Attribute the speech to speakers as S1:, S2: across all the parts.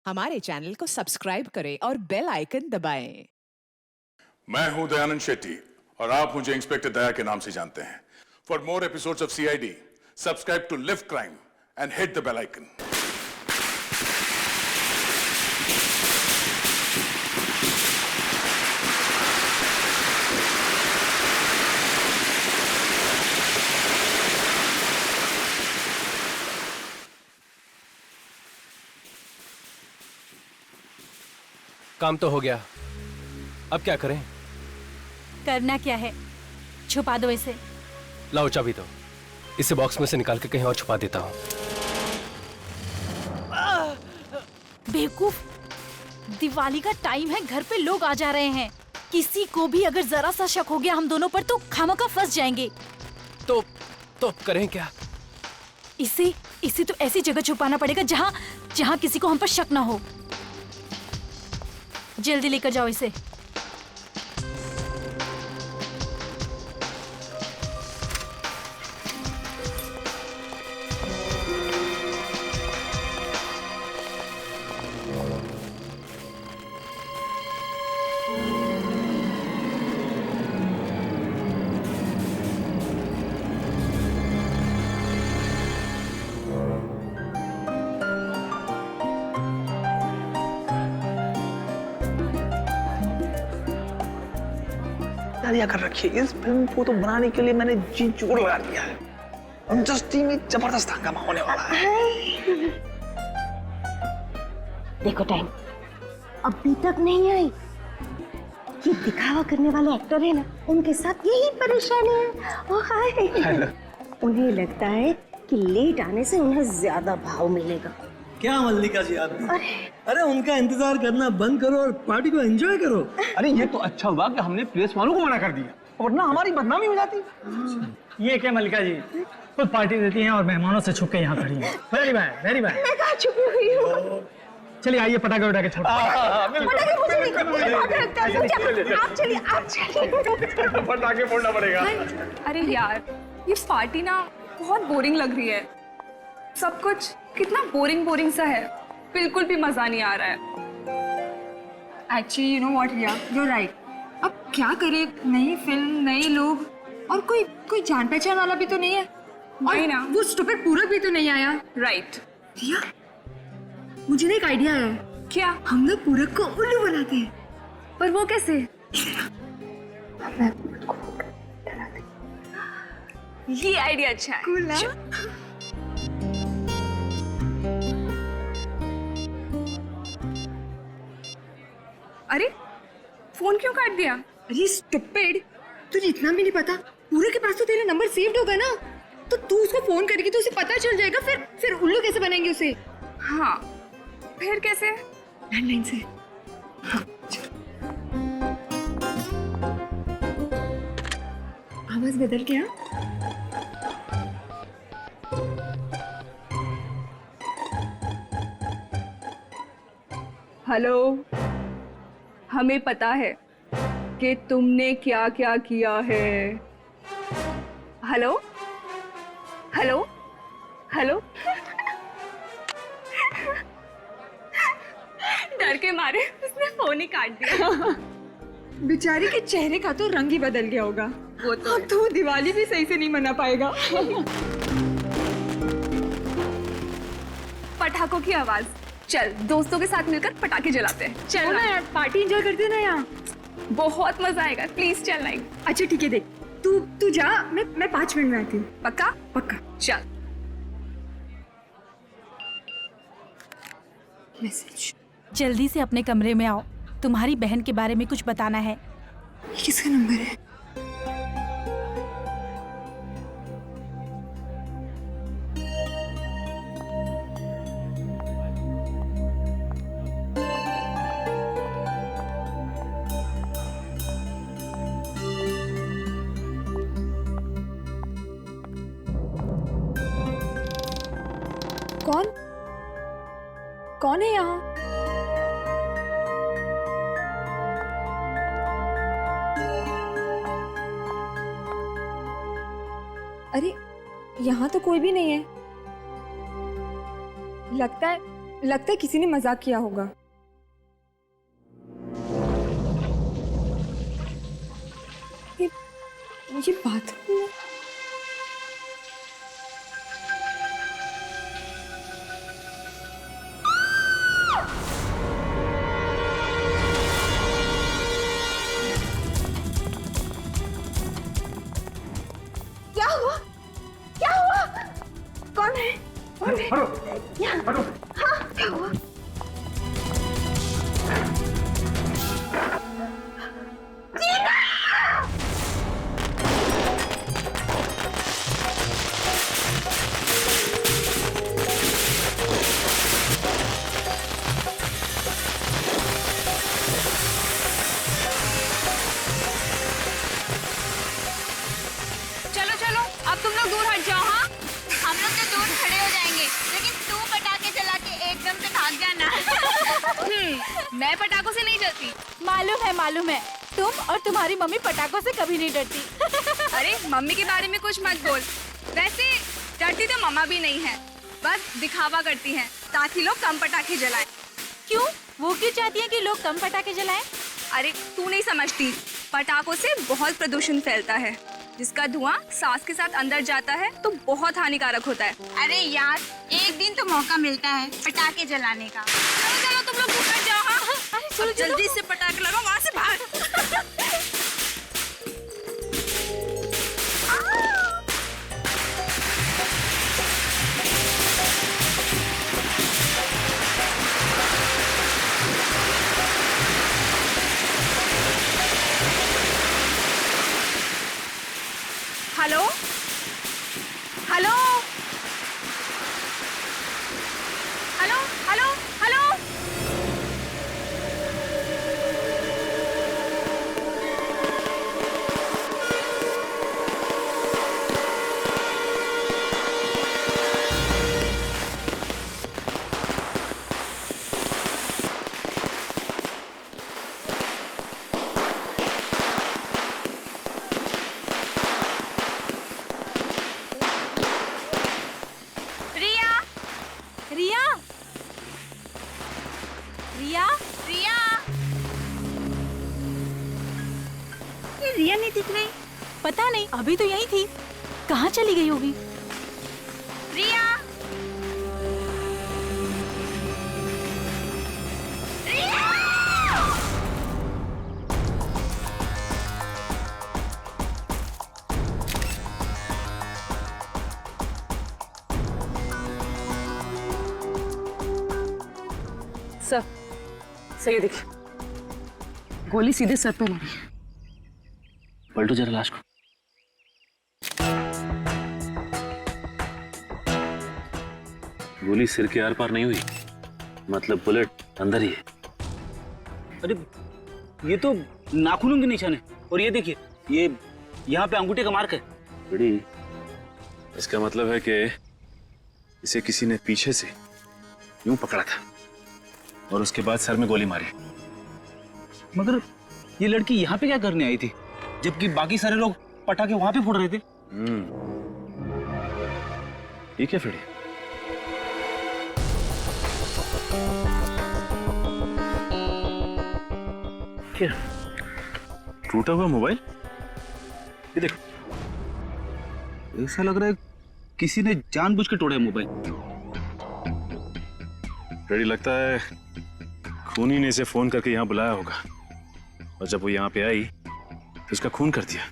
S1: हमारे चैनल को सब्सक्राइब करें और बेल आइकन दबाएं।
S2: मैं हूं दयानंद शेट्टी और आप मुझे इंस्पेक्टर दया के नाम से जानते हैं। For more episodes of CID, subscribe to Liv Crime and hit the bell icon.
S3: काम तो हो गया, अब क्या करें?
S4: करना क्या है? छुपा दो इसे।
S3: लाओ चाबी दो, इसे बॉक्स में से निकाल के कहीं और छुपा देता हूँ।
S4: बेवकूफ, दिवाली का टाइम है, घर पे लोग आ जा रहे हैं। किसी को भी अगर जरा सा शक हो गया हम दोनों पर तो खामखा फंस जाएंगे।
S3: तो करें क्या?
S4: इसे तो ऐसी जगह छुपाना पड़ेगा जहाँ किसी को हम पर शक ना हो। जल्दी लेकर जाओ इसे।
S5: तैयारियां कर रखी है। इस फिल्म को तो बनाने के लिए मैंने जी जोर लगा दिया है। इंडस्ट्री में जबरदस्त हंगामा होने वाला है।
S6: देखो टाइम अभी तक नहीं आई। ये दिखावा करने वाले एक्टर है ना, उनके साथ यही परेशानी है। ओ हाय, उन्हें लगता है कि लेट आने से उन्हें ज्यादा भाव मिलेगा।
S7: क्या मल्लिका जी आप? अरे उनका इंतजार करना बंद करो और पार्टी को एंजॉय करो।
S5: अरे ये तो अच्छा हुआ कि हमने प्रेस वालों को मना कर दिया, वरना हमारी बदनामी हो जाती।
S7: ये क्या मल्लिका जी, खुद पार्टी देती हैं और मेहमानों से छुप के यहाँ खड़ी हैं। Very bad, very bad.
S6: मैं कहाँ छुपी हुई हूँ?
S7: चलिए आइए पटाखे उठा के छोड़ो।
S6: पटाखे मुझे नहीं, मुझे बहुत डर लगता है। समझे? आप चलिए।
S5: पटाखे फोड़ना पड़ेगा।
S8: अरे यार, ये पार्टी ना बहुत बोरिंग लग रही है। सब कुछ कितना बोरिंग सा है, बिल्कुल भी मजा नहीं आ रहा है। Actually you know what Riya, you are right. अब क्या करें, नई फिल्म, नए लोग और कोई जान पहचान वाला भी तो नहीं है। और ना वो स्टूपिड पूरक भी तो नहीं आया। राइट रिया, मुझे ना एक आइडिया आया है। क्या? हम लोग पूरक को उल्लू बनाते हैं। पर वो कैसे? ये आइडिया अच्छा है। कूल ना? अरे फोन क्यों काट दिया? अरे स्टूपिड, तुझे इतना भी नहीं पता, पूरे के पास तो तेरा नंबर सेव्ड होगा ना, तो तू उसको फोन करेगी तो उसे पता चल जाएगा। फिर उल्लू कैसे बनाएंगे उसे? हाँ, फिर कैसे? लैंडलाइन से। हाँ, आवाज बदल गया। हेलो, हमें पता है कि तुमने क्या क्या किया है। Hello hello hello. डर के मारे उसने फोन ही काट दिया। बेचारी के चेहरे का तो रंग ही बदल गया होगा। वो तो अब तो दिवाली भी सही से नहीं मना पाएगा। पटाखों की आवाज। चल दोस्तों के साथ मिलकर पटाखे जलाते हैं। चल ना यार, पार्टी एंजॉय करते हैं ना यहाँ, बहुत मजा आएगा। प्लीज चल ना। अच्छा ठीक है, देख तू जा, मैं 5 मिनट में आती हूँ। पक्का? पक्का, चल। मैसेज।
S4: जल्दी से अपने कमरे में आओ, तुम्हारी बहन के बारे में कुछ बताना है।
S8: किसका नंबर है? कौन है यहाँ? अरे यहाँ तो कोई भी नहीं है। लगता है लगता है किसी ने मजाक किया होगा। ये बाथरूम में
S6: क्या हुआ? क्या हुआ? कौन है? कौन है? यहाँ। हाँ, क्या हुआ?
S8: चलो चलो, अब तुम लोग दूर हट जाओ। हाँ, हम लोग तो दूर खड़े हो जाएंगे, लेकिन तू पटाखे चला के एकदम से भाग जाना। मैं पटाखों से नहीं डरती।
S4: मालूम है तुम और तुम्हारी मम्मी पटाखों से कभी नहीं डरती।
S8: अरे मम्मी के बारे में कुछ मत बोल। वैसे डरती तो मम्मा भी नहीं है, बस दिखावा करती हैं ताकि लोग कम पटाखे जलाएं।
S4: क्यों? वो क्यों चाहती है कि लोग कम पटाखे जलाएं?
S8: अरे तू नहीं समझती, पटाखों से बहुत प्रदूषण फैलता है, जिसका धुआं सांस के साथ अंदर जाता है तो बहुत हानिकारक होता है।
S9: अरे यार, एक दिन तो मौका मिलता है पटाखे जलाने का।
S8: चलो चलो तुम लोग दूर हट जाओ। हाँ,
S4: चलो,
S8: जल्दी से पटाखे लगाओ, वहाँ से भाग। Hello hello hello hello hello.
S4: Riya Riya
S9: Riya, ये रिया नहीं दिख रही।
S4: पता नहीं, अभी तो यही थी, कहाँ चली गई होगी?
S9: रिया,
S10: सर ये देखिए, गोली सीधे सर पे मारी है।
S3: पलटो जरा लाश को। गोली सिर के आर पार नहीं हुई, मतलब बुलेट अंदर ही है।
S11: अरे ये तो नाखूनों के निशान है, और ये देखिए, ये यहाँ पे अंगूठे का मार्क है।
S12: बड़ी, इसका मतलब है कि इसे किसी ने पीछे से यूं पकड़ा था और उसके बाद सर में गोली मारी।
S11: मगर ये लड़की यहाँ पे क्या करने आई थी, जबकि बाकी सारे लोग पटाखे वहां पे फोड़ रहे थे?
S12: ठीक है फिर। क्या टूटा हुआ मोबाइल? ये देखो,
S11: ऐसा लग रहा है किसी ने जानबूझ के तोड़ा है मोबाइल।
S12: रेडी, लगता है खूनी ने इसे फोन करके यहाँ बुलाया होगा, और जब वो यहाँ पे आई तो उसका खून कर दिया,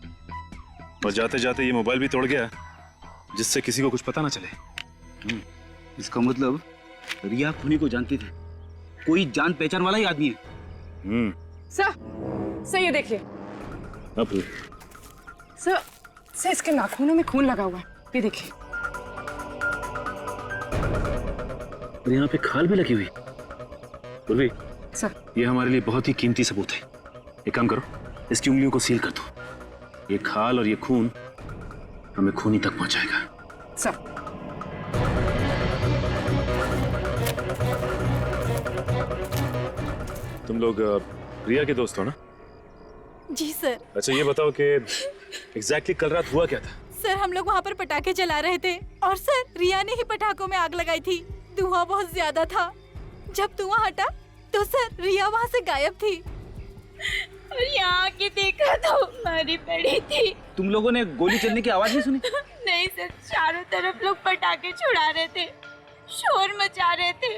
S12: और जाते जाते ये मोबाइल भी तोड़ गया, जिससे किसी को कुछ पता ना चले।
S11: इसका मतलब रिया खूनी को जानती थी, कोई जान पहचान वाला ही आदमी है।
S10: सर ये देखिए,
S12: अब
S10: सर इसके नाखूनों में खून लगा हुआ है, ये देखिए।
S12: और यहाँ पे खाल भी लगी हुई। पूर्वी,
S10: सर
S12: ये हमारे लिए बहुत ही कीमती सबूत है। एक काम करो, इसकी उंगलियों को सील कर दो। ये खाल और ये खून हमें खूनी तक पहुंचाएगा।
S10: सर
S12: तुम लोग रिया के दोस्त हो ना?
S4: जी सर।
S12: अच्छा ये बताओ कि एग्जैक्टली कल रात हुआ क्या था?
S4: सर हम लोग वहाँ पर पटाखे जला रहे थे, और सर रिया ने ही पटाखों में आग लगाई थी। धुआं बहुत ज्यादा था, जब धुआं हटा तो सर रिया वहाँ से गायब थी।
S9: और यहाँ आके देखा तो मरी पड़ी थी।
S11: तुम लोगों ने गोली चलने की आवाज नहीं सुनी?
S9: नहीं सर, चारों तरफ लोग पटाखे छुड़ा रहे थे, शोर मचा रहे थे।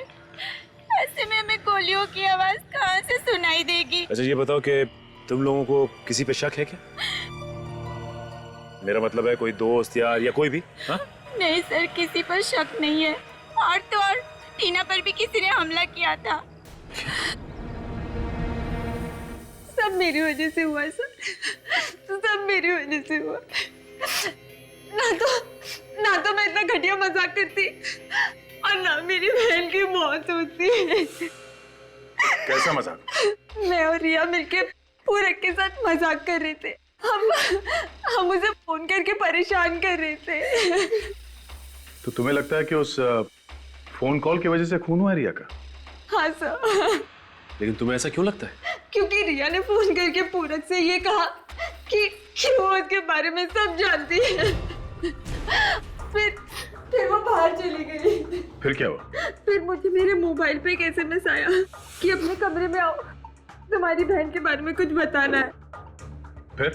S9: ऐसे में हमें गोलियों की आवाज कहाँ से सुनाई देगी?
S12: अच्छा ये बताओ कि तुम लोगों को किसी पे शक है क्या? मेरा मतलब है कोई दोस्त यार या कोई भी? हाँ?
S9: नहीं सर, किसी पर शक नहीं है। और तो और टीना पर भी किसी ने हमला किया था। सब मेरी वजह से हुआ सर, सब मेरी वजह से हुआ। ना तो मैं इतना घटिया मजाक करती और ना मेरी बहन की मौत होती।
S12: कैसा मजाक?
S9: मैं और रिया मिलके पूरक के साथ मजाक कर रहे थे। हम उसे फोन करके परेशान कर रहे थे।
S12: तो तुम्हें लगता है कि उस फोन कॉल की वजह से खून हुआ रिया का?
S9: हाँ सर।
S12: लेकिन तुम्हें ऐसा क्यों लगता है?
S9: क्योंकि रिया ने फोन करके पूरक से ये कहा कि वो उसके बारे में सब जानती है। फिर वो बाहर चली गई।
S12: फिर क्या हुआ?
S9: फिर मुझे मेरे मोबाइल पे एक SMS आया कि अपने कमरे में आओ, तुम्हारी बहन के बारे में कुछ बताना है।
S12: फिर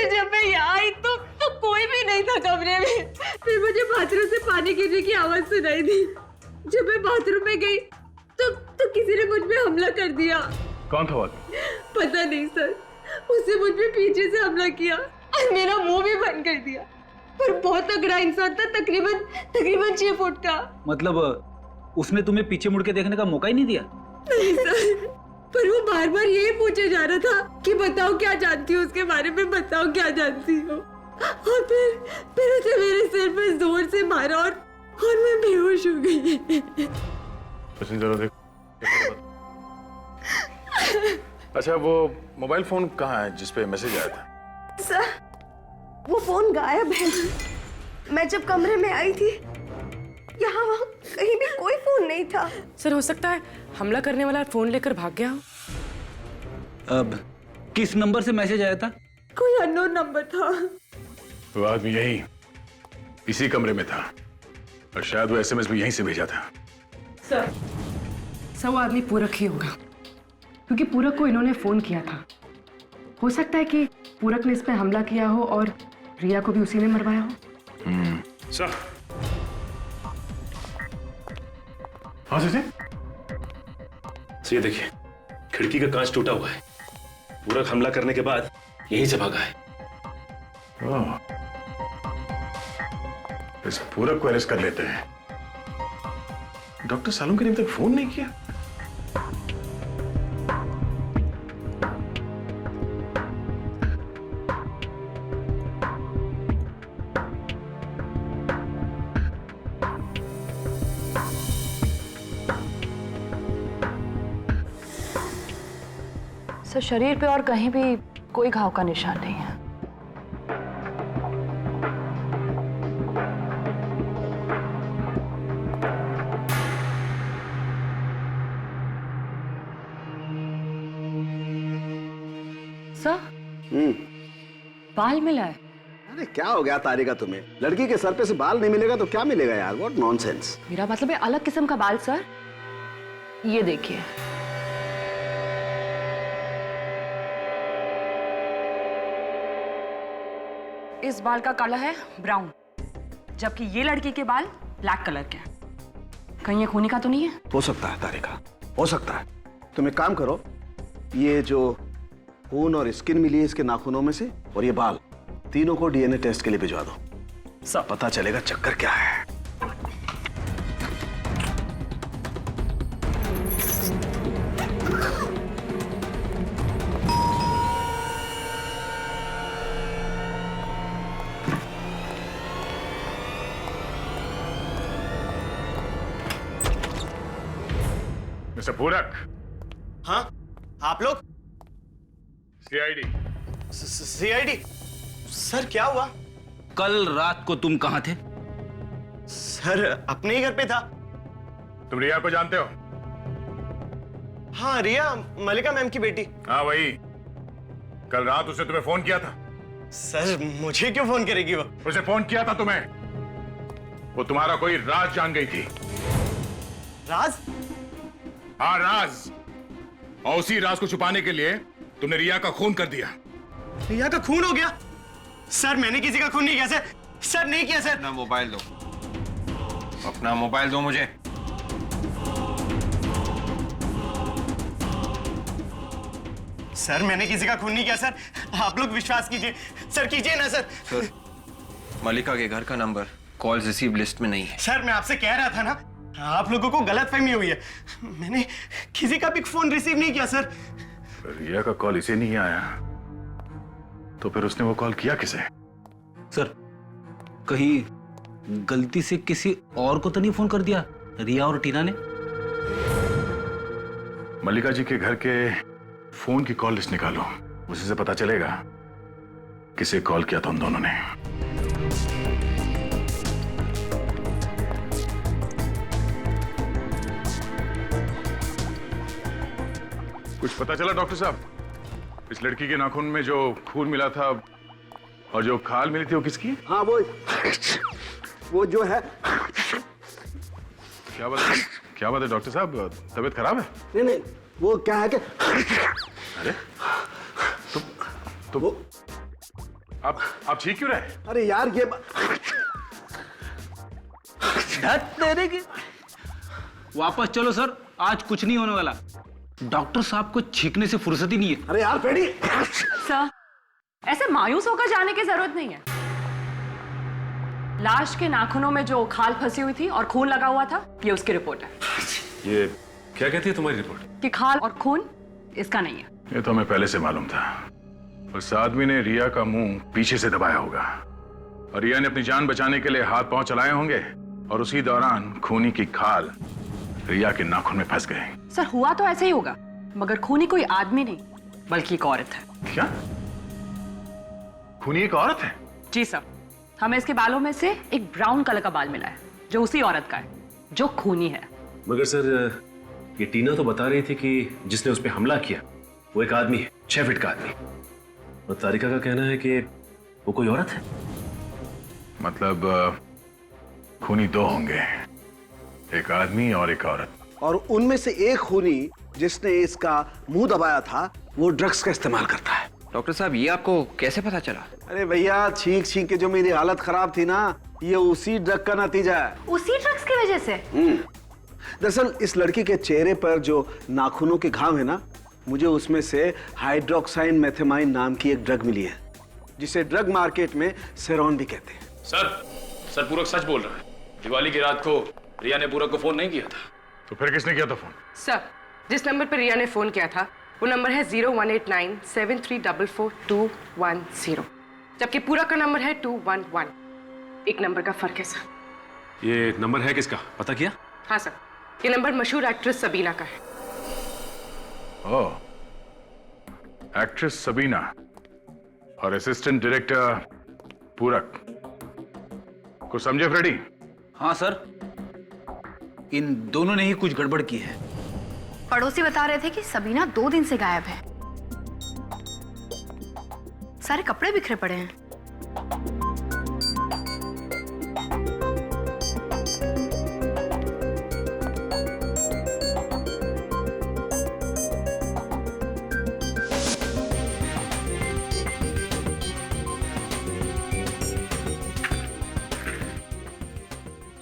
S9: जब मैं यहाँ आई तो कोई भी नहीं था कमरे में। फिर मुझे बाथरूम से पानी गिरने की आवाज सुनाई दी। जब मैं बाथरूम में गई तो किसी ने मुझ पे हमला कर दिया।
S12: कौन था वो?
S9: पता नहीं सर, उसने मुझ पे पीछे से हमला किया और मेरा मुंह भी बंद कर दिया। पर बहुत तगड़ा इंसान था, तकरीबन 6 फुट का।
S11: मतलब उसने तुम्हें पीछे मुड़ के देखने का मौका ही नहीं दिया?
S9: नहीं सर, पर वो बार बार यही पूछे जा रहा था कि बताओ क्या जानती हो उसके बारे में, बताओ क्या जानती हो। और फिर उसे मेरे सिर पर जोर से मारा और मैं बेहोश हो गई।
S12: जरा देखो। अच्छा वो मोबाइल फोन कहाँ है जिसपे मैसेज आया था?
S6: सर वो फोन गायब है। मैं जब कमरे में आई थी यहाँ वहाँ कहीं भी कोई फोन नहीं था।
S10: सर हो सकता है हमला करने वाला फोन लेकर भाग गया हो।
S11: अब किस नंबर से मैसेज आया था?
S9: कोई अननोन नंबर था।
S12: वो आदमी यही इसी कमरे में था और शायद वो SMS भी यहीं से भेजा था।
S10: सर वो आदमी पूरक ही होगा, क्योंकि पूरक को इन्होंने फोन किया था। हो सकता है कि पूरक ने इस पे हमला किया हो और रिया को भी उसी ने मरवाया हो।
S12: सर हाँ सर, ये देखिए खिड़की का कांच टूटा हुआ है। पूरक हमला करने के बाद यहीं से भागा है। इस पूरक को अरेस्ट कर लेते हैं। डॉक्टर सालुंके ने तक फोन नहीं किया।
S10: सर शरीर पे और कहीं भी कोई घाव का निशान नहीं है। सर बाल मिला है।
S13: अरे क्या हो गया तारिका तुम्हें? लड़की के सर पे से बाल नहीं मिलेगा तो क्या मिलेगा यार? What nonsense.
S10: मेरा मतलब है अलग किस्म का बाल सर। ये देखिए, इस बाल का कलर है ब्राउन, जबकि ये लड़की के बाल ब्लैक कलर के हैं। कहीं ये खूनी का तो नहीं है?
S13: हो सकता है तारिका, हो सकता है। तुम एक काम करो, ये जो खून और स्किन मिली है इसके नाखूनों में से और ये बाल, तीनों को DNA टेस्ट के लिए भिजवा दो। सब पता चलेगा चक्कर क्या है।
S12: मिस्टर पूरक।
S14: हाँ आप लोग?
S12: CID।
S14: सर क्या हुआ?
S11: कल रात को तुम कहाँ थे?
S14: सर अपने ही घर पे था।
S12: तुम रिया को जानते हो?
S14: हाँ रिया, मलिका मैम की बेटी।
S12: हाँ वही। कल रात उसने तुम्हें फोन किया था।
S14: सर मुझे क्यों फोन करेगी वो?
S12: उसे फोन किया था तुम्हें। वो तुम्हारा कोई राज जान गई थी।
S14: राज?
S2: हाँ, राज। और उसी राज को छुपाने के लिए तुमने रिया का खून कर दिया।
S14: रिया का खून हो गया? सर मैंने किसी का खून नहीं किया सर। सर नहीं किया सर।
S15: अपना मोबाइल दो, अपना मोबाइल दो मुझे।
S14: सर मैंने किसी का खून नहीं किया सर। आप लोग विश्वास कीजिए सर, कीजिए ना सर।
S15: सर, मलिका के घर का नंबर कॉल रिसीव लिस्ट में नहीं है।
S14: सर मैं आपसे कह रहा था ना, आप लोगों को गलतफहमी हुई है। मैंने किसी का भी फोन रिसीव नहीं किया सर।
S2: रिया का कॉल इसे नहीं आया तो फिर उसने वो कॉल किया किसे?
S11: सर कहीं गलती से किसी और को तो नहीं फोन कर दिया रिया और टीना ने?
S2: मल्लिका जी के घर के फोन की कॉल लिस्ट निकालो, उसी से पता चलेगा किसे कॉल किया था उन दोनों ने। कुछ पता चला डॉक्टर साहब? इस लड़की के नाखून में जो खून मिला था और जो खाल मिली थी वो किसकी?
S13: हाँ वो जो है।
S2: क्या बात है डॉक्टर साहब, तबीयत खराब है?
S13: नहीं वो क्या है कि
S2: अरे तो वो आप ठीक क्यों रहे?
S13: अरे यार ये
S11: तेरे की वापस चलो सर, आज कुछ नहीं होने वाला। डॉक्टर साहब को छींकने से फुर्सत ही नहीं है।
S13: अरे यार पेड़ी।
S10: सर ऐसे मायूस होकर जाने की जरूरत नहीं है। लाश के नाखूनों में जो खाल फंसी हुई थी और खून लगा हुआ था, ये उसकी रिपोर्ट है।
S12: ये क्या कहती है तुम्हारी रिपोर्ट?
S10: कि खाल और खून इसका नहीं है।
S2: ये तो हमें पहले से मालूम था। उस आदमी ने रिया का मुंह पीछे से दबाया होगा और रिया ने अपनी जान बचाने के लिए हाथ पांव चलाए होंगे और उसी दौरान खूनी की खाल रिया के नाखून में फंस गए।
S10: सर हुआ तो ऐसे ही होगा, मगर खूनी कोई आदमी नहीं बल्कि एक औरत है।
S2: क्या? खूनी एक औरत है?
S10: जी सर, हमें इसके बालों में से एक ब्राउन कलर का बाल मिला है जो उसी औरत का है जो खूनी है।
S3: मगर सर ये टीना तो बता रही थी कि जिसने उस पर हमला किया वो एक आदमी है, 6 फीट का आदमी, और तारिका का कहना है कि वो कोई औरत है।
S2: मतलब खूनी 2 होंगे, एक आदमी और एक औरत।
S13: और उनमें से एक खूनी जिसने इसका मुंह दबाया था वो ड्रग्स का इस्तेमाल करता है।
S15: डॉक्टर साहब ये आपको कैसे पता चला?
S13: अरे भैया छींक छींक के जो मेरी हालत खराब थी ना, ये उसी ड्रग का नतीजा है।
S4: उसी ड्रग्स की वजह से?
S13: दरअसल इस लड़की के चेहरे पर जो नाखूनों के घाव है ना, मुझे उसमें से हाइड्रोक्साइन मेथेमाइन नाम की एक ड्रग मिली है जिसे ड्रग मार्केट में सेरोन भी कहते हैं।
S3: सर पूरक सच बोल रहा है। दिवाली की रात को रिया ने पूरक को फोन नहीं किया था।
S2: तो फिर किसने किया था फोन?
S10: सर जिस नंबर पर रिया ने फोन किया था वो नंबर है 018973442210, जबकि पूरक का नंबर है 211। एक नंबर का फर्क है सर।
S3: ये नंबर है किसका पता किया?
S10: हाँ सर, ये नंबर मशहूर एक्ट्रेस सबीना का है।
S2: ओह, एक्ट्रेस सबीना और असिस्टेंट डायरेक्टर पूरक। कुछ समझे फ्रेडी?
S11: हाँ सर, इन दोनों ने ही कुछ गड़बड़ की है।
S4: पड़ोसी बता रहे थे कि सबीना 2 दिन से गायब है। सारे कपड़े बिखरे पड़े हैं।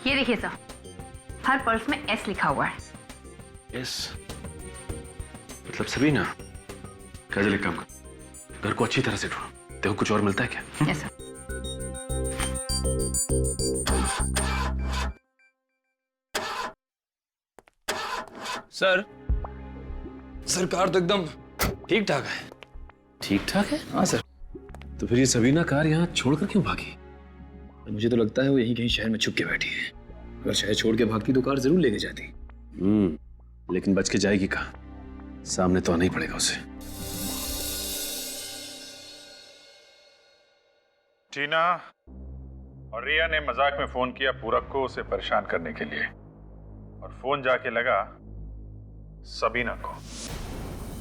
S4: ये देखिए सर, हर पर्स में एस लिखा हुआ है।
S3: यस, मतलब सबीना। काजल एक काम कर, घर को अच्छी तरह से ढूंढो, देखो कुछ और मिलता है क्या?
S4: Yes sir.
S15: सर कार तो एकदम ठीक ठाक है।
S3: ठीक ठाक है?
S15: हाँ सर।
S3: तो फिर ये सबीना कार यहाँ छोड़कर क्यों भागी?
S15: मुझे तो लगता है वो यहीं कहीं शहर में छुप के बैठी है। अगर शहर छोड़ के भागती तो कार जरूर लेके जाती।
S3: लेकिन बच के जाएगी कहाँ? सामने तो आना ही पड़ेगा उसे।
S2: टीना और रिया ने मजाक में फोन किया पूरक को उसे परेशान करने के लिए, और फोन जाके लगा सबीना को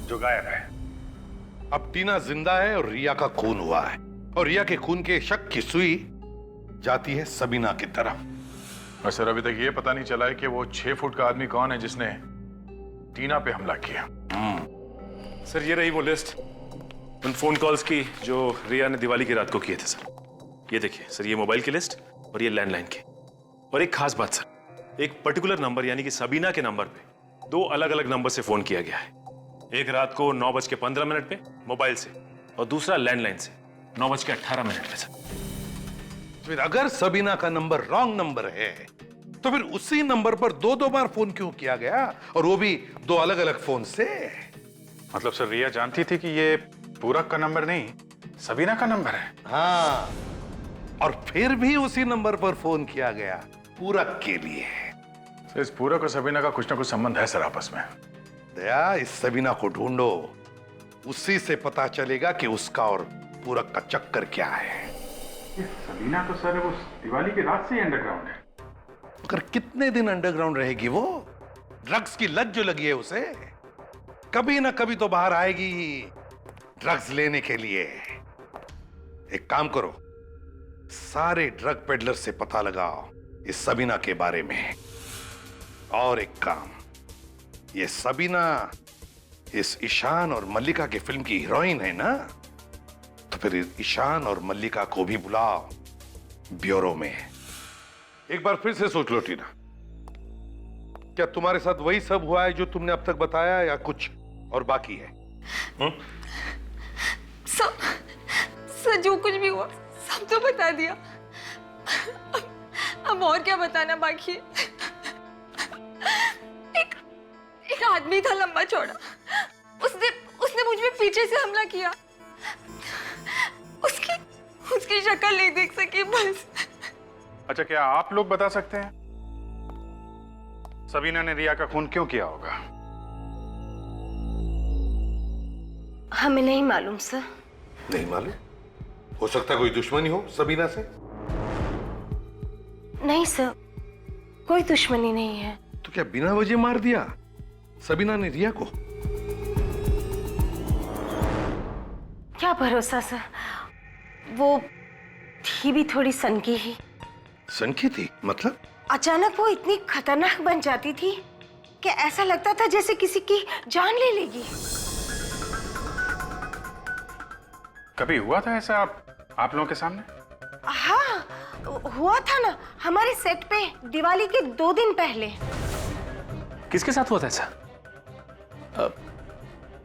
S2: जो गायब है।
S16: अब टीना जिंदा है और रिया का खून हुआ है, और रिया के खून के शक की सुई जाती है सबीना की तरफ।
S2: और सर अभी तक ये पता नहीं चला है कि वो 6 फुट का आदमी कौन है जिसने टीना पे हमला किया।
S12: सर ये रही वो लिस्ट उन फोन कॉल्स की जो रिया ने दिवाली की रात को किए थे सर। ये देखिए सर, ये मोबाइल की लिस्ट और ये लैंडलाइन की। और एक खास बात सर, एक पर्टिकुलर नंबर यानी कि सबीना के नंबर पे 2 अलग अलग नंबर से फोन किया गया है। एक रात को 9:15 पे मोबाइल से और दूसरा लैंडलाइन से 9:18 पे सर।
S16: फिर अगर सबीना का नंबर रॉन्ग नंबर है तो फिर उसी नंबर पर 2-2 बार फोन क्यों किया गया, और वो भी 2 अलग अलग फोन से?
S2: मतलब सर रिया जानती थी कि ये पूरक का नंबर नहीं सबीना का नंबर है।
S16: हाँ, और फिर भी उसी नंबर पर फोन किया गया पूरक के लिए।
S2: तो इस पूरक और सबीना का कुछ ना कुछ संबंध है सर आपस में।
S16: दया, इस सबीना को ढूंढो, उसी से पता चलेगा कि उसका और पूरक का चक्कर क्या है।
S2: सबीना तो सर वो दिवाली की रात से ही अंडरग्राउंड है।
S16: मगर कितने दिन अंडरग्राउंड रहेगी वो? ड्रग्स की लत जो लगी है उसे, कभी ना कभी तो बाहर आएगी ड्रग्स लेने के लिए। एक काम करो, सारे ड्रग पेडलर से पता लगाओ इस सबीना के बारे में। और एक काम, ये सबीना इस ईशान और मल्लिका की फिल्म की हीरोइन है ना, तो फिर ईशान और मल्लिका को भी बुलाओ ब्यूरो में। एक बार फिर से सोच लो टीना, क्या तुम्हारे साथ वही सब हुआ है जो तुमने अब तक बताया, या कुछ और बाकी है?
S8: सब जो कुछ भी हुआ सब तो बता दिया, अब और क्या बताना बाकी है? एक आदमी था लंबा चौड़ा, उसने मुझ पे पीछे से हमला किया। उसकी शक्ल नहीं देख सकी बस।
S2: अच्छा, क्या आप लोग बता सकते हैं सबीना ने रिया का खून क्यों किया होगा?
S6: हमें नहीं मालूम सर।
S16: नहीं मालूम? हो सकता है कोई दुश्मनी हो सबीना से?
S6: नहीं सर, कोई दुश्मनी नहीं है।
S16: तो क्या बिना वजह मार दिया सबीना ने रिया को?
S6: क्या भरोसा सर, वो थी भी थोड़ी सनकी ही।
S16: सनकी थी मतलब?
S6: अचानक वो इतनी खतरनाक बन जाती थी कि ऐसा लगता था जैसे किसी की जान ले लेगी।
S2: कभी हुआ था ऐसा आप लोगों के सामने?
S6: हाँ, हुआ था ना, हमारे सेट पे दिवाली के 2 दिन पहले।
S15: किसके साथ हुआ था ऐसा?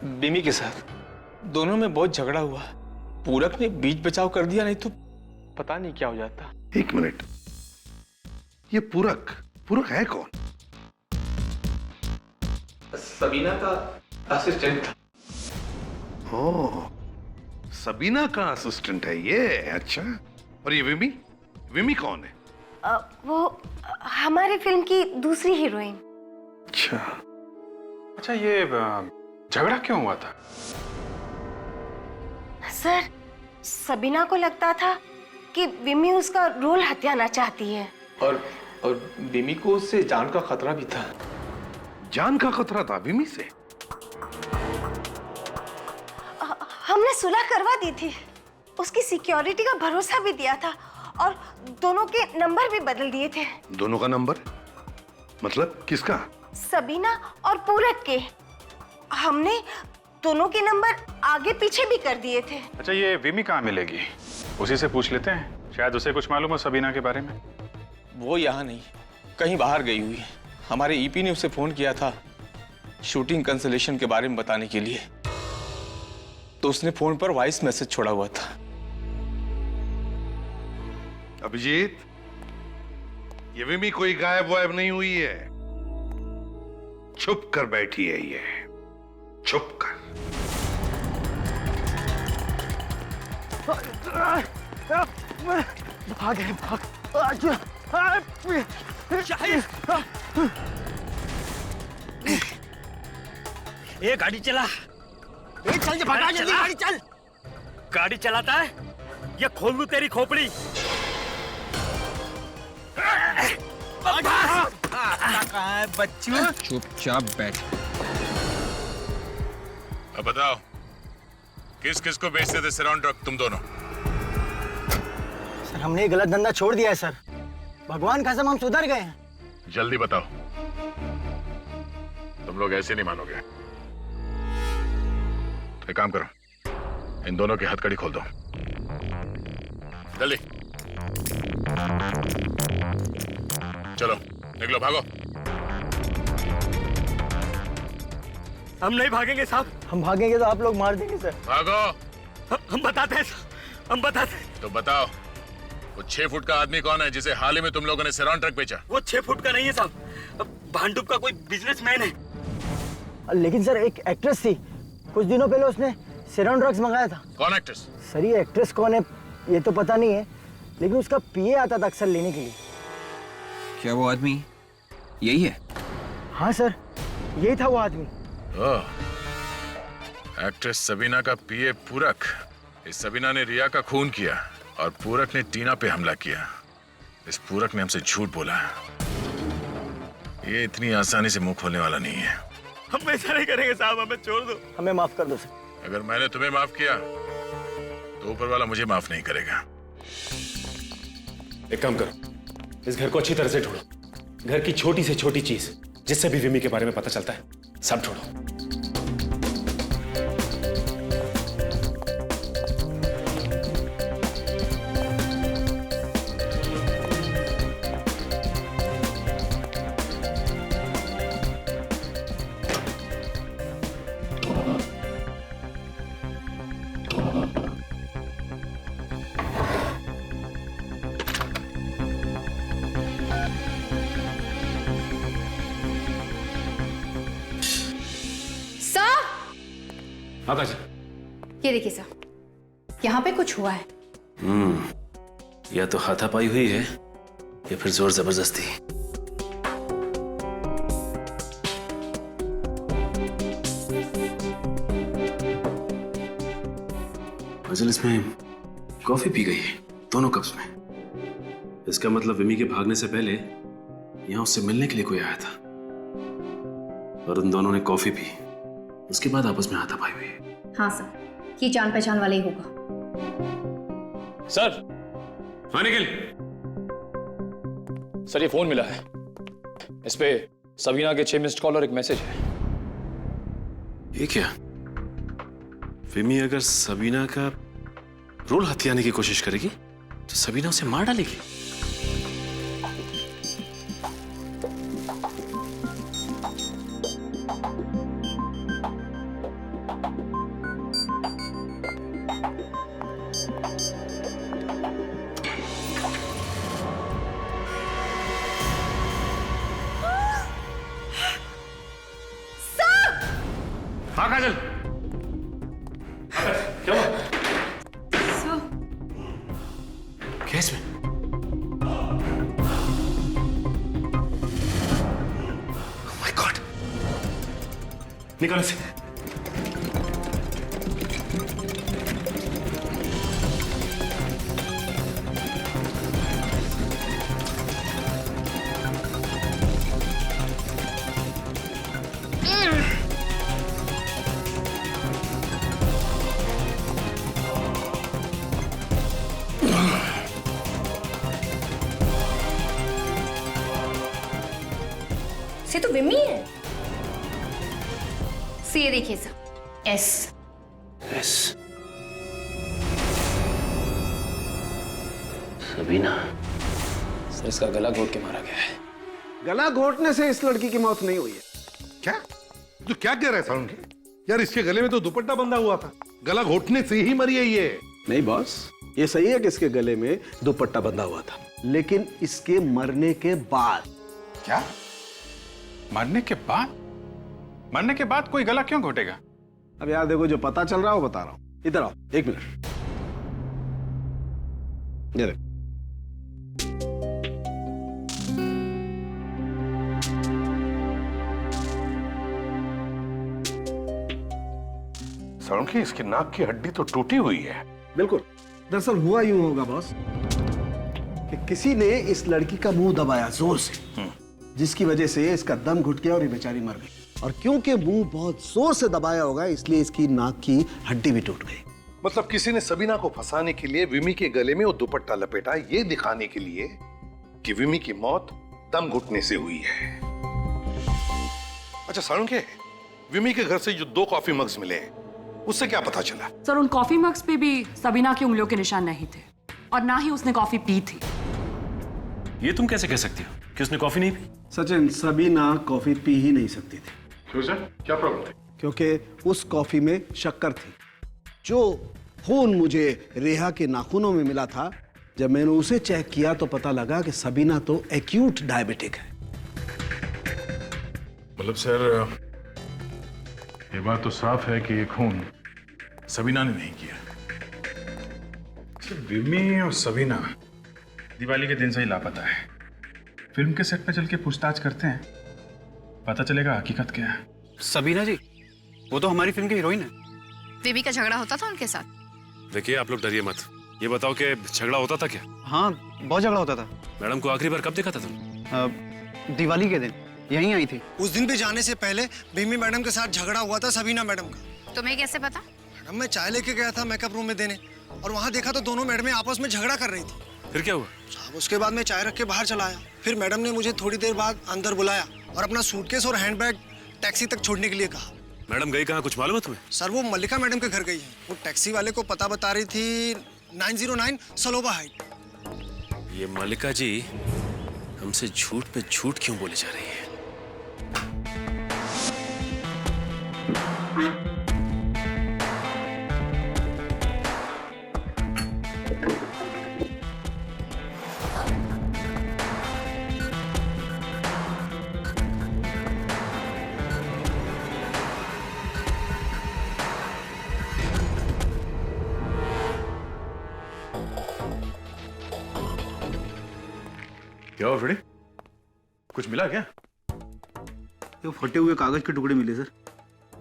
S15: बिमी के साथ। दोनों में बहुत झगड़ा हुआ। पूरक ने बीच बचाव कर दिया, नहीं तो पता नहीं क्या हो जाता।
S16: एक मिनट, ये पूरक है कौन?
S15: सबीना का असिस्टेंट था।
S16: ओह, सबीना का असिस्टेंट है ये? अच्छा, और ये विमी कौन है?
S6: वो हमारी फिल्म की दूसरी हीरोइन।
S2: अच्छा, ये झगड़ा क्यों हुआ था?
S6: सर, सबीना को लगता था कि विमी उसका रोल हथियाना चाहती है।
S15: और विमी को उससे जान का खतरा भी था।
S16: जान का खतरा था विमी से?
S6: हमने सुलह करवा दी थी, उसकी सिक्योरिटी का भरोसा भी दिया था और दोनों के नंबर भी बदल दिए थे।
S16: दोनों का नंबर मतलब किसका?
S6: सबीना और पूरक के। हमने दोनों के नंबर आगे पीछे भी कर दिए थे।
S2: अच्छा, ये विमी कहाँ मिलेगी? उसी से पूछ लेते हैं, शायद उसे कुछ मालूम हो सबीना के बारे में।
S15: वो यहाँ नहीं, कहीं बाहर गई हुई है। हमारे ईपी ने उसे फोन किया था शूटिंग कैंसलेशन के बारे में बताने के लिए, तो उसने फोन पर वॉइस मैसेज छोड़ा हुआ था।
S16: अभिजीत, ये विमी कोई गायब वायब नहीं हुई है, छुप कर बैठी है ये, छुप कर।
S17: ये गाड़ी चला, चल भगा जल्दी, गाड़ी चल। गाड़ी चलाता है या खोल लूं तेरी खोपड़ी? बच्चू
S18: चुपचाप बैठ।
S2: अब बताओ, किस किस को बेचते थे सिराउंड ड्रग तुम दोनों?
S14: सर, हमने ये गलत धंधा छोड़ दिया है सर। भगवान कसम हम सुधर गए हैं।
S2: जल्दी बताओ, तुम लोग ऐसे नहीं मानोगे। तो एक काम करो, इन दोनों की हथकड़ी खोल दो जल्दी। चलो निकलो, भागो।
S17: हम नहीं भागेंगे साहब।
S14: हम भागेंगे तो आप लोग मार देंगे सर।
S2: भागो।
S17: हम बताते हैं, हम बताते हैं।
S2: तो बताओ, वो 6 फुट का आदमी कौन है जिसे हाल ही में तुम लोगों ने सेरॉन ट्रक बेचा?
S17: वो 6 फुट का नहीं है साहब, भांडुप का कोई बिजनेसमैन है।
S14: लेकिन सर एक एक्ट्रेस थी, कुछ दिनों पहले उसने सेरॉन ड्रग्स मंगाया था।
S2: कौन एक्ट्रेस?
S14: सर ये एक्ट्रेस कौन है ये तो पता नहीं है, लेकिन उसका पीए आता था अक्सर लेने के लिए।
S18: क्या वो आदमी यही है?
S14: हाँ सर, यही था वो आदमी।
S2: एक्ट्रेस सबीना का पीए पूरक। इस सबीना ने रिया का खून किया और पूरक ने टीना पे हमला किया। इस पूरक ने हमसे झूठ बोला। ये इतनी आसानी से मुंह खोलने वाला नहीं है।
S17: हम ऐसा नहीं करेंगे साहब, हमें छोड़ दो।
S14: हमें माफ कर दो सर।
S2: अगर मैंने तुम्हें माफ किया तो ऊपर वाला मुझे माफ नहीं करेगा।
S3: एक काम करो, इस घर को अच्छी तरह से ढूंढो। घर की छोटी से छोटी चीज जिससे भी विमी के बारे में पता चलता है, सब ढूंढो।
S4: ये देखिए सर, यहाँ पे कुछ हुआ है।
S3: या तो हाथापाई हुई है या फिर जोर जबरदस्ती। फजल इसमें कॉफी पी गई है, दोनों कप्स में। इसका मतलब विमी के भागने से पहले यहां उससे मिलने के लिए कोई आया था और उन दोनों ने कॉफी पी, उसके बाद आपस में हाथापाई हुई।
S4: हाँ सर, ये जान पहचान वाला ही होगा।
S15: सर।
S3: हाँ निखिल।
S15: सर ये फोन मिला है, इस पे सबीना के 6 मिस्ड कॉल और एक मैसेज है।
S3: ये क्या? विमी अगर सबीना का रोल हथियाने की कोशिश करेगी तो सबीना उसे मार डालेगी। हाँ काजल, क्या हुआ? क्या इसमें? Oh my God! निकालो इसे।
S4: से तो विमी है। से ये देखिए सर, एस।
S3: सबीना।
S15: सर इसका गला घोट के मारा गया है।
S13: गला घोटने से इस लड़की की मौत नहीं हुई है।
S16: क्या तू क्या कह रहा है साउंड? यार इसके गले में तो दुपट्टा बंधा हुआ था, गला घोटने से ही मरी है ये।
S13: नहीं बॉस, ये सही है कि इसके गले में दुपट्टा बंधा हुआ था, लेकिन इसके मरने के बाद।
S2: क्या? मरने के बाद? मरने के बाद कोई गला क्यों घोटेगा?
S13: अब यार देखो, जो पता चल रहा है वो बता रहा हूं। इधर आओ, 1 मिनट। ये देखो,
S16: साउंड की इसकी नाक की हड्डी तो टूटी हुई है।
S13: बिल्कुल। दरअसल हुआ यूं होगा बॉस कि किसी ने इस लड़की का मुंह दबाया जोर से, जिसकी वजह से इसका दम घुट गया और ये बेचारी मर गई। और क्योंकि मुंह बहुत जोर से दबाया होगा, इसलिए इसकी नाक की हड्डी भी टूट गई।
S16: मतलब किसी ने सबीना को फंसाने के लिए विमी के गले में वो दुपट्टा लपेटा, ये दिखाने के लिए कि विमी की मौत दम घुटने से हुई है। अच्छा साळुंखे, विमी के घर से जो 2 कॉफी मग्स मिले हैं, उससे क्या पता चला?
S10: सर उन कॉफी मग्स पे भी सबीना की उंगलियों के निशान नहीं थे और ना ही उसने कॉफी पी थी।
S12: ये तुम कैसे कह सकती हो कि उसने कॉफी नहीं पी?
S13: सचिन, सबीना कॉफी पी ही नहीं सकती थी।
S2: क्यों सर, क्या प्रॉब्लम थी?
S13: क्योंकि उस कॉफी में शक्कर थी। जो खून मुझे रेहा के नाखूनों में मिला था, जब मैंने उसे चेक किया तो पता लगा कि सबीना तो एक्यूट डायबिटिक है।
S2: मतलब सर, ये बात तो साफ है कि ये खून सबीना ने नहीं किया।
S12: विमी और सबीना दिवाली के दिन से ही लापता है। फिल्म के सेट पे चल के पूछताछ करते हैं, पता चलेगा हकीकत क्या है।
S18: सबीना जी, वो तो हमारी फिल्म की हीरोइन है।
S19: बेबी का झगड़ा होता था उनके साथ।
S12: देखिए आप लोग डरिए मत, ये बताओ कि झगड़ा होता था क्या?
S18: हाँ, बहुत झगड़ा होता था।
S12: मैडम को आखिरी बार कब देखा था तुम?
S18: दिवाली के दिन यहीं आई थी।
S14: उस दिन पे जाने से पहले भीमी मैडम के साथ झगड़ा हुआ था सबीना मैडम का।
S19: तुम्हें कैसे पता?
S14: मैडम, मैं चाय लेके गया था मेकअप रूम में देने, और वहाँ देखा तो दोनों मैडमें आपस में झगड़ा कर रही थी।
S12: फिर क्या हुआ?
S14: साहब, उसके बाद मैं चाय रख के बाहर चला आया। फिर मैडम ने मुझे थोड़ी देर बाद अंदर बुलाया और अपना सूटकेस और हैंडबैग टैक्सी तक छोड़ने के लिए कहा।
S12: मैडम गई कहाँ, कुछ मालूम है तुम्हें?
S14: सर, वो मल्लिका मैडम के घर गई है। वो टैक्सी वाले को पता बता रही थी 909 सलोबा हाइट।
S12: ये मल्लिका जी हमसे झूठ पे झूठ क्यों बोले जा रही है?
S2: क्या हुआ फ्रेडी? कुछ मिला क्या?
S11: ये फटे हुए कागज के टुकड़े मिले सर।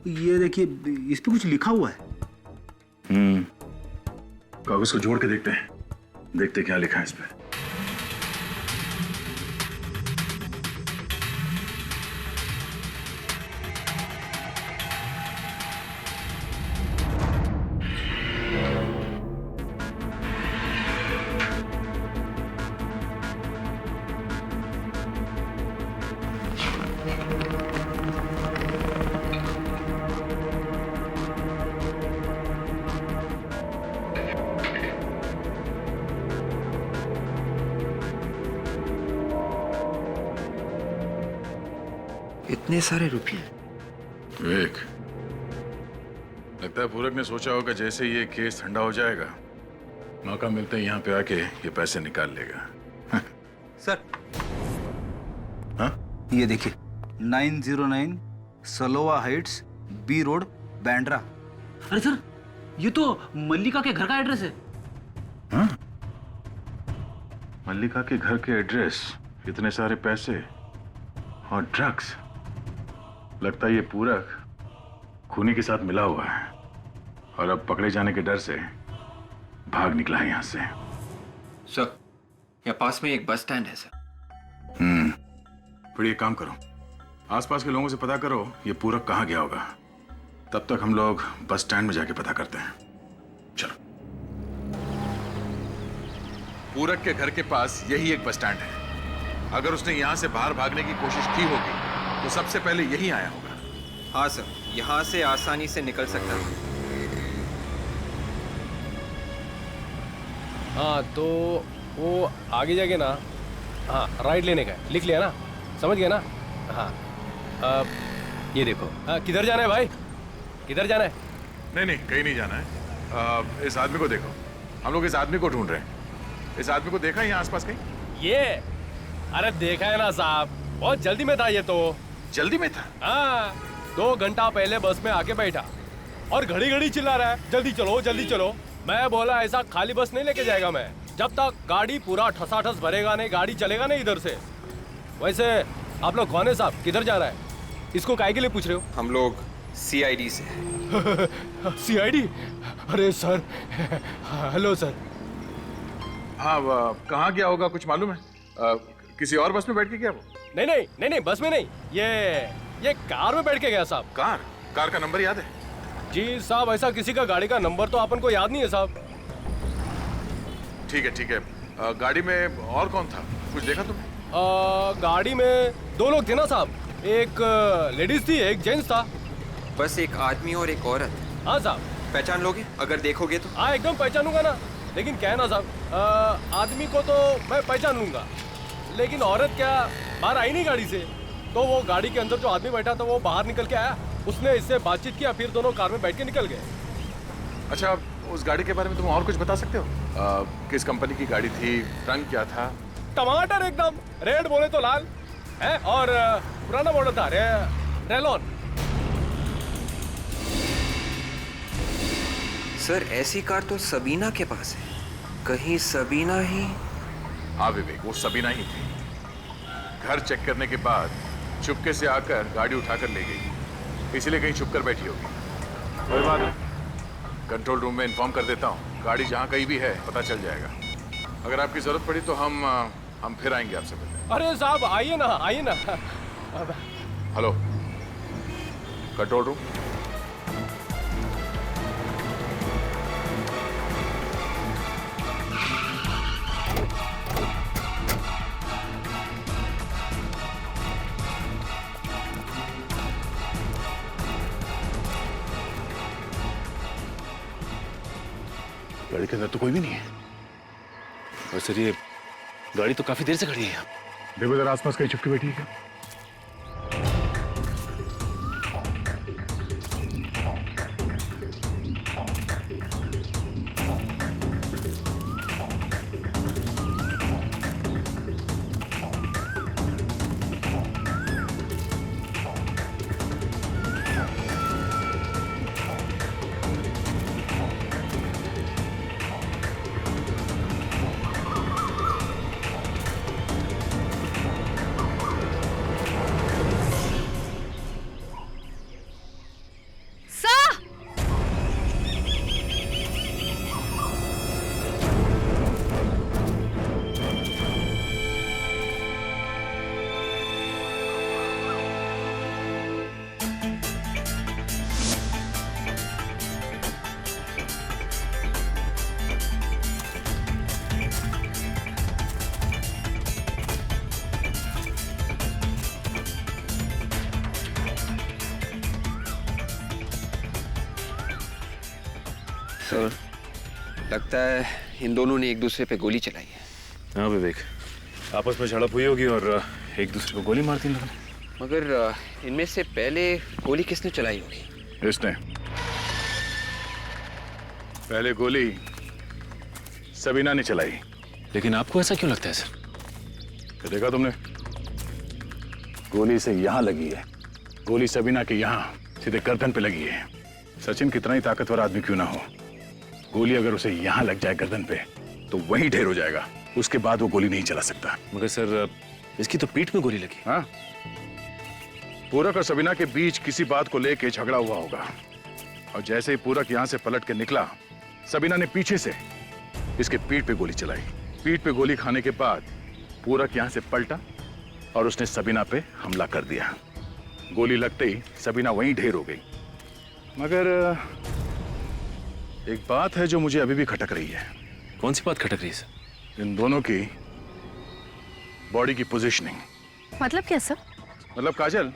S11: ये देखिए, इस पे कुछ लिखा हुआ है।
S2: कागज को जोड़ के देखते क्या लिखा है इस पे।
S18: इतने सारे रुपए।
S2: विवेक, लगता है पूरक ने सोचा होगा जैसे ये केस ठंडा हो जाएगा, मौका मिलते ही यहाँ पे आके ये पैसे निकाल लेगा।
S18: सर,
S2: हाँ?
S11: ये देखिए, 909 सलोवा हाइट्स, बी रोड, बैंड्रा। अरे सर, ये तो मल्लिका के घर का एड्रेस है।
S2: हाँ? मल्लिका के घर के एड्रेस, इतने सारे पैसे और ड्रग्स। लगता है ये पूरक खूनी के साथ मिला हुआ है और अब पकड़े जाने के डर से भाग निकला है यहाँ से।
S18: सर, यहाँ पास में एक बस स्टैंड है सर।
S2: फिर ये काम करो, आसपास के लोगों से पता करो ये पूरक कहाँ गया होगा। तब तक हम लोग बस स्टैंड में जाके पता करते हैं। चलो। पूरक के घर के पास यही एक बस स्टैंड है। अगर उसने यहाँ से बाहर भागने की कोशिश की होगी तो सबसे पहले यही आया होगा।
S18: हाँ सर, यहाँ से आसानी से निकल सकता है।
S20: हाँ, तो वो आगे जाके ना, हाँ राइट लेने का है। लिख लिया ना, समझ गया ना? हाँ, ये देखो। किधर जाना है भाई, किधर जाना है?
S2: नहीं, कहीं नहीं जाना है। इस आदमी को देखो, हम लोग इस आदमी को ढूंढ रहे हैं। इस आदमी को देखा है यहाँ आसपास कहीं?
S20: ये, अरे देखा है ना साहब, बहुत जल्दी में था ये तो।
S2: जल्दी में था?
S20: हाँ, 2 घंटा पहले बस में आके बैठा और घड़ी घड़ी चिल्ला रहा है, जल्दी चलो जल्दी चलो। मैं बोला ऐसा खाली बस नहीं लेके जाएगा मैं, जब तक गाड़ी पूरा ठसाठस भरेगा नहीं, गाड़ी चलेगा नहीं इधर से। वैसे आप लोग कौन है साहब, किधर जा रहा है? इसको काहे के लिए पूछ रहे हो?
S18: हम लोग CID से।
S20: CID? अरे सर, हेलो सर।
S2: हाँ, कहाँ गया होगा कुछ मालूम है? किसी और बस में बैठ के गया वो?
S20: नहीं, बस में नहीं, ये कार में बैठ के गया साहब।
S2: कार का नंबर याद है?
S20: जी साहब, ऐसा किसी का गाड़ी का नंबर तो अपन को याद नहीं है साहब।
S2: ठीक है। गाड़ी में और कौन था, कुछ देखा तुमने?
S20: गाड़ी में 2 लोग थे ना साहब, एक लेडीज थी, एक जेंट्स था।
S18: बस एक आदमी और एक औरत।
S20: हाँ साहब।
S18: पहचान लोगे अगर देखोगे तो?
S20: हाँ एकदम पहचानूंगा ना, लेकिन क्या है ना साहब, आदमी को तो मैं पहचान लूंगा, लेकिन औरत क्या बाहर आई नहीं गाड़ी से। तो वो गाड़ी के अंदर जो आदमी बैठा था वो बाहर निकल के आया, उसने इससे बातचीत किया, फिर दोनों कार में बैठ के निकल गए।
S2: अच्छा, उस गाड़ी के बारे में तुम और कुछ बता सकते हो? किस कंपनी की गाड़ी थी, रंग क्या था?
S20: टमाटर एकदम, रेड बोले तो लाल है, और पुराना मॉडल था, रेलॉन।
S18: सर ऐसी कार तो सबीना के पास है, कहीं सबीना ही?
S2: हाँ विवेक, वो सबीना ही थी। घर चेक करने के बाद चुपके से आकर गाड़ी उठाकर ले गई, इसलिए कहीं छुपकर बैठी होगी। कोई बात नहीं, कंट्रोल रूम में इन्फॉर्म कर देता हूँ, गाड़ी जहाँ कहीं भी है पता चल जाएगा। अगर आपकी जरूरत पड़ी तो हम फिर आएंगे आपसे मिलने।
S20: अरे साहब आइए ना, आइए ना।
S2: Hello, control room.
S12: गाड़ी के अंदर तो कोई भी नहीं है। और सर ये गाड़ी तो काफी देर से खड़ी है।
S2: देखो जरा आसपास कहीं छुपके बैठी है क्या?
S18: सर लगता है इन दोनों ने एक दूसरे पे गोली चलाई है।
S12: हाँ विवेक, आपस में झड़प हुई होगी और एक दूसरे को गोली मारती लोगों ने।
S18: मगर इनमें से पहले गोली किसने चलाई होगी?
S2: इसने। पहले गोली सबीना ने चलाई।
S12: लेकिन आपको ऐसा क्यों लगता है सर?
S2: तो देखा तुमने, गोली से यहां लगी है, गोली सबीना के यहां सीधे गर्दन पे लगी है। सचिन कितना ही ताकतवर आदमी क्यों ना हो, गोली अगर उसे यहां लग जाए गर्दन पे तो वहीं ढेर हो जाएगा, उसके बाद वो गोली नहीं चला सकता।
S12: मगर सर इसकी तो पीठ में गोली लगी।
S2: हाँ, पूरक और सबीना के बीच किसी बात को लेके झगड़ा हुआ होगा, और जैसे ही पूरक यहां से पलट के निकला, सबीना ने पीछे से इसके पीठ पे गोली चलाई। पीठ पे गोली खाने के बाद पूरक यहां से पलटा और उसने सबीना पे हमला कर दिया। गोली लगते ही सबीना वहीं ढेर हो गई। मगर एक बात है जो मुझे अभी भी खटक रही है।
S12: कौन सी बात खटक रही है सर?
S2: इन दोनों की बॉडी की पोजीशनिंग।
S4: मतलब क्या सर?
S2: मतलब काजल,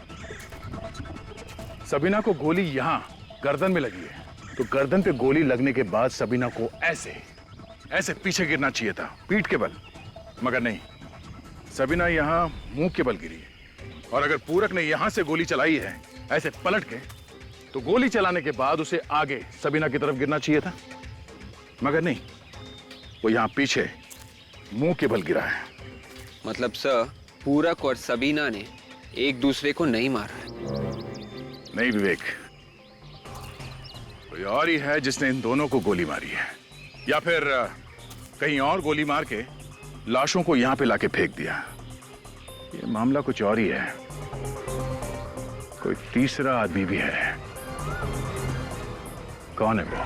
S2: सबीना को गोली यहां गर्दन में लगी है, तो गर्दन पे गोली लगने के बाद सबीना को ऐसे ऐसे पीछे गिरना चाहिए था, पीठ के बल। मगर नहीं, सबीना यहां मुंह के बल गिरी है। और अगर पूरक ने यहां से गोली चलाई है ऐसे पलट के, तो गोली चलाने के बाद उसे आगे सबीना की तरफ गिरना चाहिए था। मगर नहीं, वो यहां पीछे मुंह के बल गिरा है।
S18: मतलब सर पूरक और सबीना ने एक दूसरे को नहीं मारा है?
S2: नहीं विवेक, कोई और ही है जिसने इन दोनों को गोली मारी है, या फिर कहीं और गोली मार के लाशों को यहां पे लाके फेंक दिया। ये मामला कुछ और ही है, कोई तीसरा आदमी भी है। कौन है वो?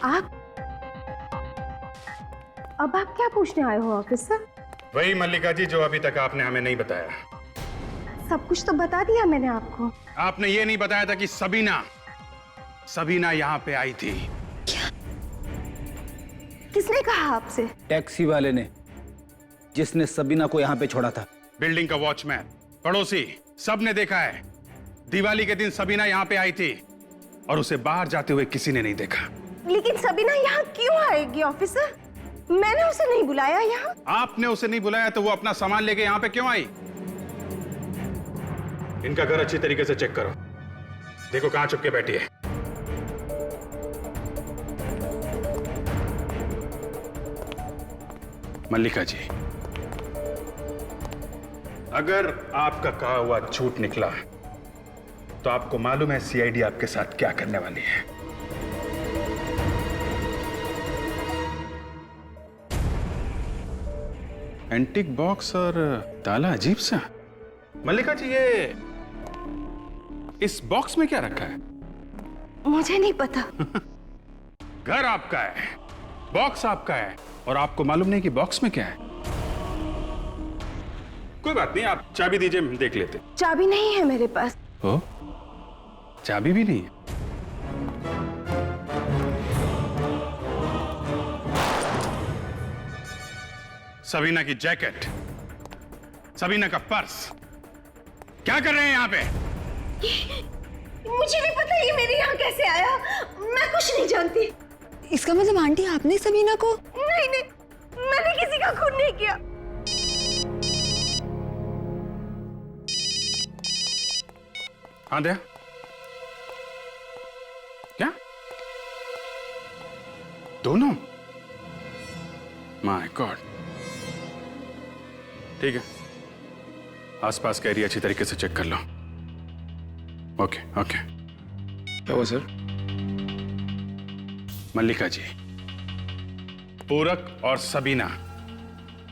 S6: आप अब आप क्या पूछने आए हो ऑफिसर?
S21: वही मल्लिका जी जो अभी तक आपने हमें नहीं बताया।
S6: सब कुछ तो बता दिया मैंने आपको।
S21: आपने ये नहीं बताया था कि सबीना यहाँ पे आई थी।
S6: किसने कहा आपसे?
S11: टैक्सी वाले ने, जिसने सबीना को यहाँ पे छोड़ा था।
S21: बिल्डिंग का वॉचमैन, पड़ोसी, सब ने देखा है। दिवाली के दिन सबीना यहाँ पे आई थी और उसे बाहर जाते हुए किसी ने नहीं देखा।
S6: लेकिन सबीना यहाँ क्यों आएगी ऑफिसर? मैंने उसे नहीं बुलाया यहाँ।
S21: आपने उसे नहीं बुलाया तो वो अपना सामान लेके यहाँ पे क्यों आई? इनका घर अच्छी तरीके से चेक करो, देखो कहाँ छुप के बैठी है। मल्लिका जी, अगर आपका कहा हुआ झूठ निकला तो आपको मालूम है सीआईडी आपके साथ क्या करने वाली है। एंटीक बॉक्स और ताला अजीब सा। मल्लिका जी, ये इस बॉक्स में क्या रखा है?
S6: मुझे नहीं पता।
S21: घर आपका है, बॉक्स आपका है और आपको मालूम नहीं कि बॉक्स में क्या है। कोई बात नहीं, आप चाबी दीजिए, हम देख लेते।
S6: चाबी नहीं है मेरे पास।
S21: ओ, चाबी भी नहीं है? सबीना की जैकेट, सबीना का पर्स, क्या कर रहे हैं यहाँ पे?
S6: मुझे नहीं पता ये मेरे यहाँ कैसे आया। मैं कुछ नहीं जानती।
S1: इसका मतलब आंटी आपने सबीना को?
S6: नहीं नहीं, मैंने किसी का खून नहीं किया।
S21: हाँ दया, क्या दोनों? My God. ठीक है, आसपास का एरिया अच्छी तरीके से चेक कर लो। Okay okay.
S3: क्या हुआ सर?
S21: मल्लिका जी, पूरक और सबीना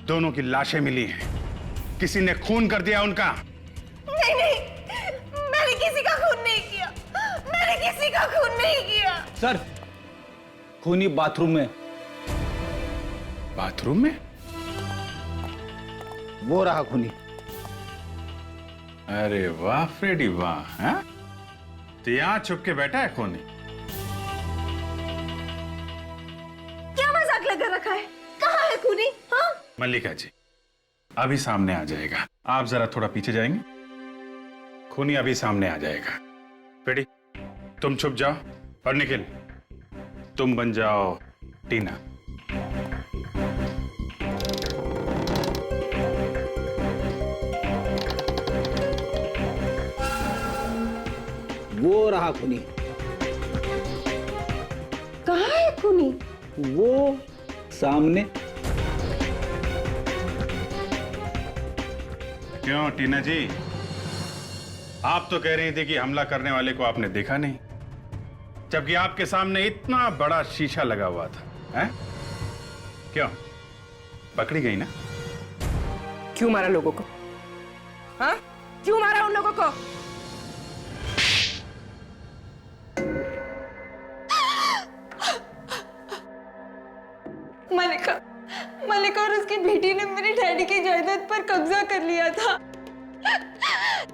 S21: दोनों की लाशें मिली हैं। किसी ने खून कर दिया उनका।
S6: नहीं नहीं, मैंने किसी का खून नहीं किया। मैंने किसी का खून नहीं किया।
S11: सर, खूनी बाथरूम में।
S21: बाथरूम में?
S11: वो रहा खूनी।
S21: अरे वाह फ्रेडी वाह। हैं? तो यहां छुप के बैठा है खूनी।
S6: क्या मजाक लगा रखा है? कहाँ है खूनी? हाँ?
S21: मल्लिका जी, अभी सामने आ जाएगा। आप जरा थोड़ा पीछे जाएंगे, खूनी अभी सामने आ जाएगा। फ्रेडी, तुम छुप जाओ और निखिल, तुम बन जाओ टीना।
S11: वो रहा खूनी।
S6: कहाँ है खूनी?
S11: वो सामने।
S21: क्यों टीना जी, आप तो कह रही थी कि हमला करने वाले को आपने देखा नहीं, जबकि आपके सामने इतना बड़ा शीशा लगा हुआ था। हैं? क्यों पकड़ी गई ना?
S10: क्यों मारा लोगों को? हाँ? क्यों मारा उन लोगों को?
S9: मलिका और उसकी बेटी ने मेरे डैडी की जायदाद पर कब्जा कर लिया था।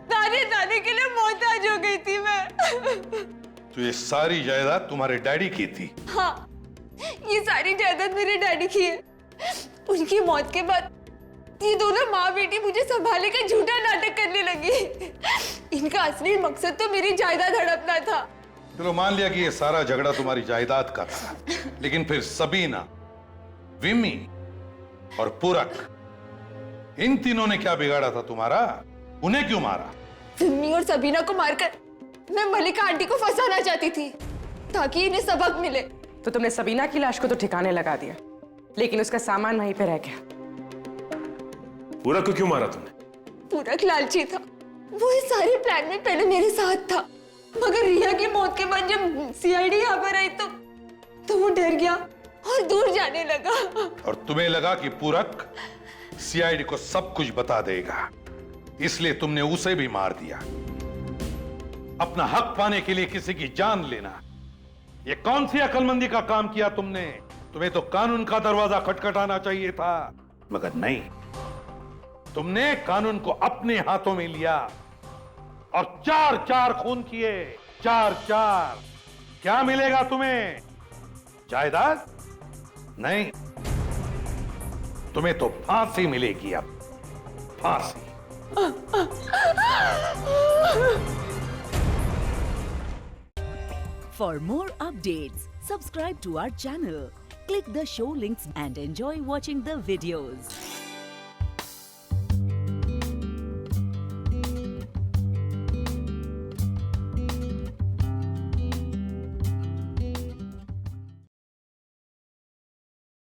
S9: दाने के लिए मोहताज हो गई थी मैं।
S16: तो ये सारी जायदाद तुम्हारे डैडी की थी?
S9: हाँ, ये सारी जायदाद मेरे डैडी की है। उनकी मौत के बाद ये दोनों माँ बेटी मुझे संभालने का झूठा नाटक करने लगी। इनका असली मकसद तो मेरी जायदाद हड़पना था।
S16: चलो मान लिया कि ये सारा झगड़ा तुम्हारी जायदाद का था, लेकिन फिर सबीना, विमी और पूरक, इन तीनों ने क्या बिगाड़ा था तुम्हारा? उन्हें क्यों मारा?
S9: विमी और सबीना को मारकर मैं मलिका आंटी को फंसाना चाहती थी ताकि इन्हें सबक मिले।
S10: तो तुमने सबीना की लाश को तो ठिकाने लगा दिया, लेकिन उसका सामान वहीं पे रह गया।
S12: पूरक को क्यों मारा तुमने?
S9: पूरक लालची था। वो इस सारे प्लान में पहले मेरे साथ था, मगर रिया की मौत के बाद जब सीआईडी यहाँ पर आई तो वो डर गया और दूर जाने लगा।
S16: और तुम्हें लगा कि पूरक सीआईडी को सब कुछ बता देगा, इसलिए तुमने उसे भी मार दिया। अपना हक पाने के लिए किसी की जान लेना, ये कौन सी अक्लमंदी का काम किया तुमने? तुम्हें तो कानून का दरवाजा खटखटाना चाहिए था, मगर नहीं। तुमने कानून को अपने हाथों में लिया और 4-4 खून किए। 4-4। क्या मिलेगा तुम्हें? जायदाद? नहीं, तुम्हें तो फांसी मिलेगी अब, फांसी।
S7: For more updates, subscribe to our channel, click the show links and enjoy watching the videos.